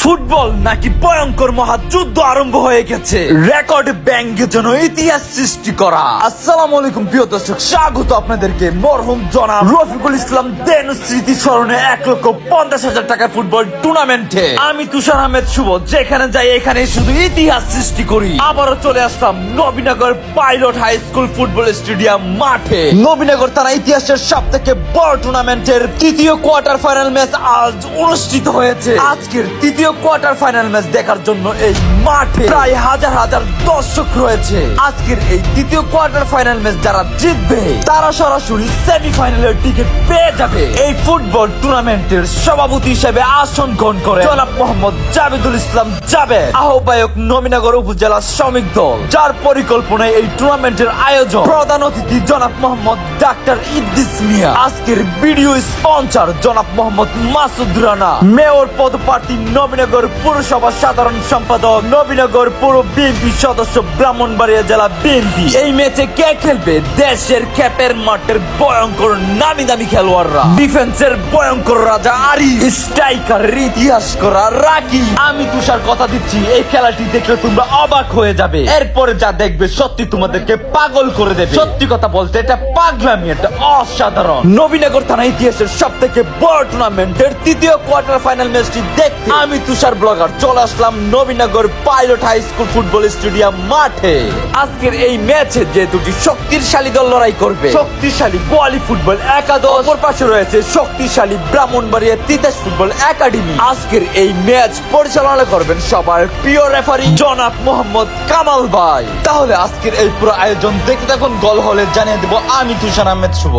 Football নাকি ভয়ঙ্কর মহাযুদ্ধ আরম্ভ হয়ে গেছে। রেকর্ড ব্যাংকের জন্য ইতিহাস সৃষ্টি করা। আসসালামু আলাইকুম প্রিয় দর্শক, স্বাগত আপনাদেরকে মরহুম জনাব রফিকুল ইসলাম দেনু স্মৃতি স্মরণে 1,50,000 টাকার ফুটবল টুর্নামেন্টে আমি তুষার আহমেদ শুভ যেখানে যাই এখানে শুধু ইতিহাস সৃষ্টি করি। আবারও চলে আসলাম Nabinagar pilot high school football stadium মাঠে। নবীনগর থানা ইতিহাসের সব থেকে বড় টুর্নামেন্টের তৃতীয় কোয়ার্টার ফাইনাল ম্যাচ আজ অনুষ্ঠিত হয়েছে। আজকের তৃতীয় কোয়ার্টার ফাইনাল ম্যাচ দেখার জন্য এই মাঠে প্রায় হাজার হাজার দর্শক রয়েছে। আজকের এই তৃতীয় কোয়ার্টার ফাইনাল ম্যাচ যারা জিতবে তারা সরাসরি সেমিফাইনালের টিকিট পেয়ে যাবে। এই ফুটবল টুর্নামেন্টের সভাপতি হিসেবে আসন গ্রহণ করে জনাব মোহাম্মদ জাবেদুল ইসলাম জাবেদ, আহ্বায়ক নবীনগর উপজেলা শ্রমিক দল, যার পরিকল্পনায় এই টুর্নামেন্টের আয়োজন। প্রধান অতিথি জনাব মোহাম্মদ ডাক্তার ইদ্রিস মিয়া। আজকের ভিডিও স্পন্সর জনাব মোহাম্মদ মাসুদ রানা, মেয়র পদপ্রার্থী নবীনগর পুরসভা সাধারণ সম্পাদক, নবীনগর পুর বিএনপি সদস্য, ব্রাহ্মণবাড়িয়া জেলা বিএনপি। এই ম্যাচে কে খেলবে? দেশের খ্যাপের মাঠের ভয়ঙ্কর নামি দামি খেলোয়াড়রা, ডিফেন্সের ভয়ঙ্কর রাজা আরিফ, স্ট্রাইকারের ইতিহাস করা রাকি। আমি তুষার কথা দিচ্ছি, এই খেলাটি দেখলে তোমরা অবাক হয়ে যাবে। এরপরে যা দেখবে সত্যি তোমাদেরকে পাগল করে দেবে। সত্যি কথা বলতে এটা পাগলামি, এটা অসাধারণ। নবীনগর থানা ইতিহাসের সব থেকে বড় টুর্নামেন্টের তৃতীয় কোয়ার্টার ফাইনাল ম্যাচটি দেখতে আমি তুষার ব্লগার চলে আসলাম Nabinagar pilot high school football stadium মাঠে। আজকের এই ম্যাচে যে দুটি শক্তিশালী দল লড়াই করবে, শক্তিশালী গোয়ালি ফুটবল একাদশ, অপর পাশে রয়েছে শক্তিশালী ব্রাহ্মণবাড়িয়া তিতাস ফুটবল একাডেমি। আজকের এই ম্যাচ পরিচালনা করবেন সবার প্রিয় রেফারি জনাব মোহাম্মদ কামাল ভাই। তাহলে আজকের এই পুরো আয়োজন দেখতে থাকুন। গোল হলে জানিয়ে দেব আমি তুষার আহমেদ শুভ।